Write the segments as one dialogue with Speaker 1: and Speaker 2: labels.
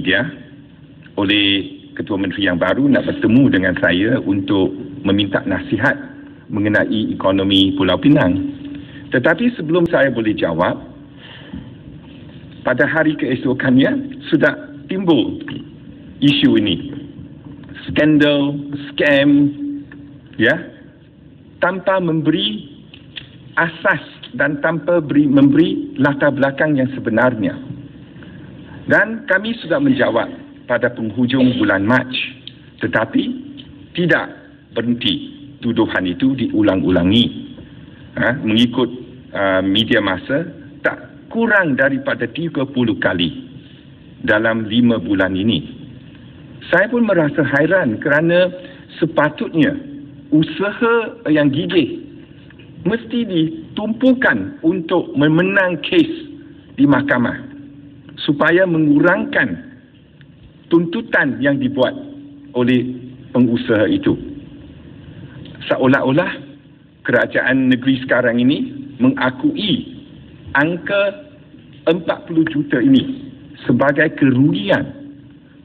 Speaker 1: media oleh Ketua Menteri yang baru nak bertemu dengan saya untuk meminta nasihat mengenai ekonomi Pulau Pinang. Tetapi sebelum saya boleh jawab, pada hari keesokannya sudah timbul isu ini. Skandal, scam, ya, tanpa memberi asas dan tanpa memberi latar belakang yang sebenarnya. Dan kami sudah menjawab pada penghujung bulan Mac, tetapi tidak berhenti. Tuduhan itu diulang-ulangi. Mengikut media massa, tak kurang daripada 30 kali dalam 5 bulan ini. Saya pun merasa hairan kerana sepatutnya usaha yang gigih mesti ditumpukan untuk memenang kes di mahkamah supaya mengurangkan tuntutan yang dibuat oleh pengusaha itu. Seolah-olah kerajaan negeri sekarang ini mengakui angka 40 juta ini sebagai kerugian,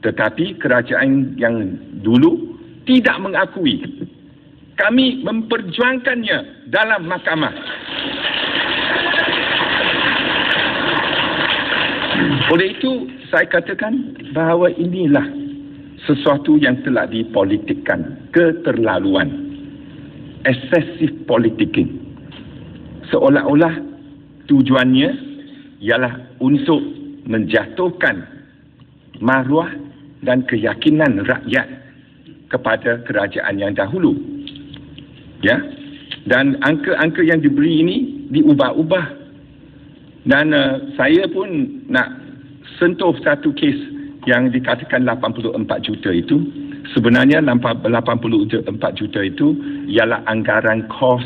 Speaker 1: tetapi kerajaan yang dulu tidak mengakui. Kami memperjuangkannya dalam mahkamah. Oleh itu, saya katakan bahawa inilah sesuatu yang telah dipolitikkan, keterlaluan, excessive politicking. Seolah-olah tujuannya ialah untuk menjatuhkan maruah dan keyakinan rakyat kepada kerajaan yang dahulu. Ya, dan angka-angka yang diberi ini diubah-ubah. Dan saya pun nak sentuh satu kes yang dikatakan 84 juta itu. Sebenarnya 84 juta itu ialah anggaran kos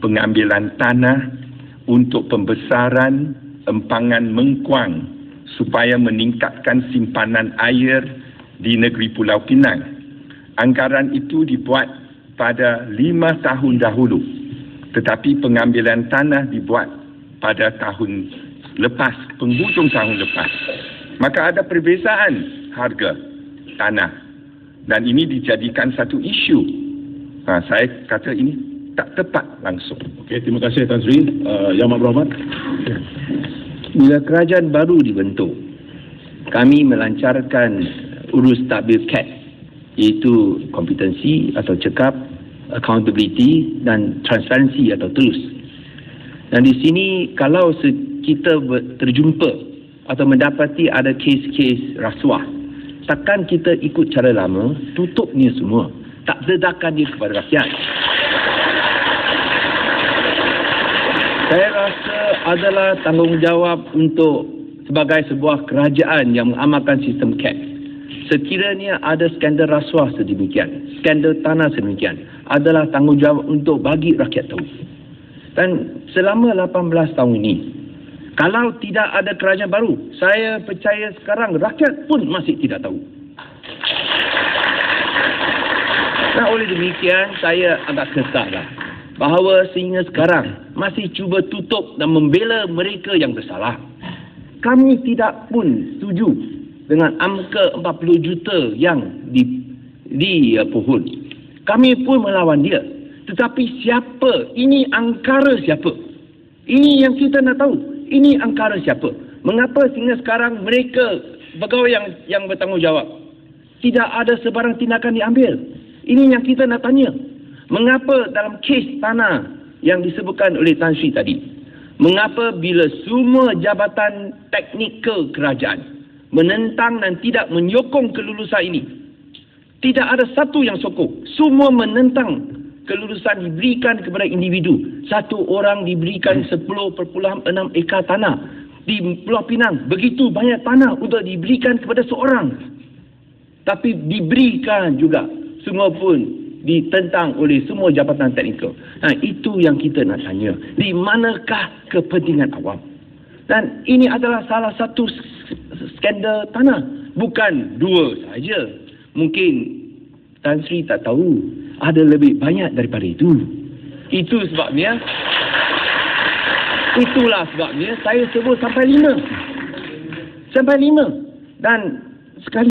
Speaker 1: pengambilan tanah untuk pembesaran empangan Mengkuang supaya meningkatkan simpanan air di negeri Pulau Pinang. Anggaran itu dibuat pada 5 tahun dahulu, tetapi pengambilan tanah dibuat pada tahun lepas, penghujung tahun lepas. Maka ada perbezaan harga tanah dan ini dijadikan satu isu. Saya kata ini tak tepat langsung.
Speaker 2: Okey, terima kasih Tan Sri. Yang Abdul Rahman.
Speaker 3: Bila kerajaan baru dibentuk, kami melancarkan urus tadbir CAT, iaitu kompetensi atau cekap, accountability dan transparansi atau terus. Dan di sini kalau kita terjumpa atau mendapati ada kes-kes rasuah, takkan kita ikut cara lama, tutup ni semua, tak sedekahkan dia kepada rakyat. Saya rasa adalah tanggungjawab untuk sebagai sebuah kerajaan yang mengamalkan sistem CAT. Sekiranya ada skandal rasuah sedemikian, skandal tanah sedemikian, adalah tanggungjawab untuk bagi rakyat tahu. Dan selama 18 tahun ini, kalau tidak ada kerajaan baru, saya percaya sekarang rakyat pun masih tidak tahu. Dan oleh demikian, saya agak kesahlah bahawa sehingga sekarang masih cuba tutup dan membela mereka yang bersalah. Kami tidak pun setuju dengan angka 40 juta yang dipohon. Kami pun melawan dia. Tetapi siapa? Ini angkara siapa? Ini yang kita nak tahu. Ini angkara siapa? Mengapa sehingga sekarang mereka pegawai yang bertanggungjawab tidak ada sebarang tindakan diambil? Ini yang kita nak tanya. Mengapa dalam kes tanah yang disebutkan oleh Tan Sri tadi, mengapa bila semua jabatan teknikal kerajaan menentang dan tidak menyokong kelulusan ini, tidak ada satu yang sokong, semua menentang kelulusan diberikan kepada individu. Satu orang diberikan 10.6 ekar tanah di Pulau Pinang. Begitu banyak tanah untuk diberikan kepada seorang, tapi diberikan juga semua pun ditentang oleh semua jabatan teknikal. Itu yang kita nak tanya. Di manakah kepentingan awam? Dan ini adalah salah satu skandal tanah. Bukan dua saja. Mungkin Tan Sri tak tahu, ada lebih banyak daripada itu. Itulah sebabnya saya sebut sampai 5. Dan
Speaker 1: sekali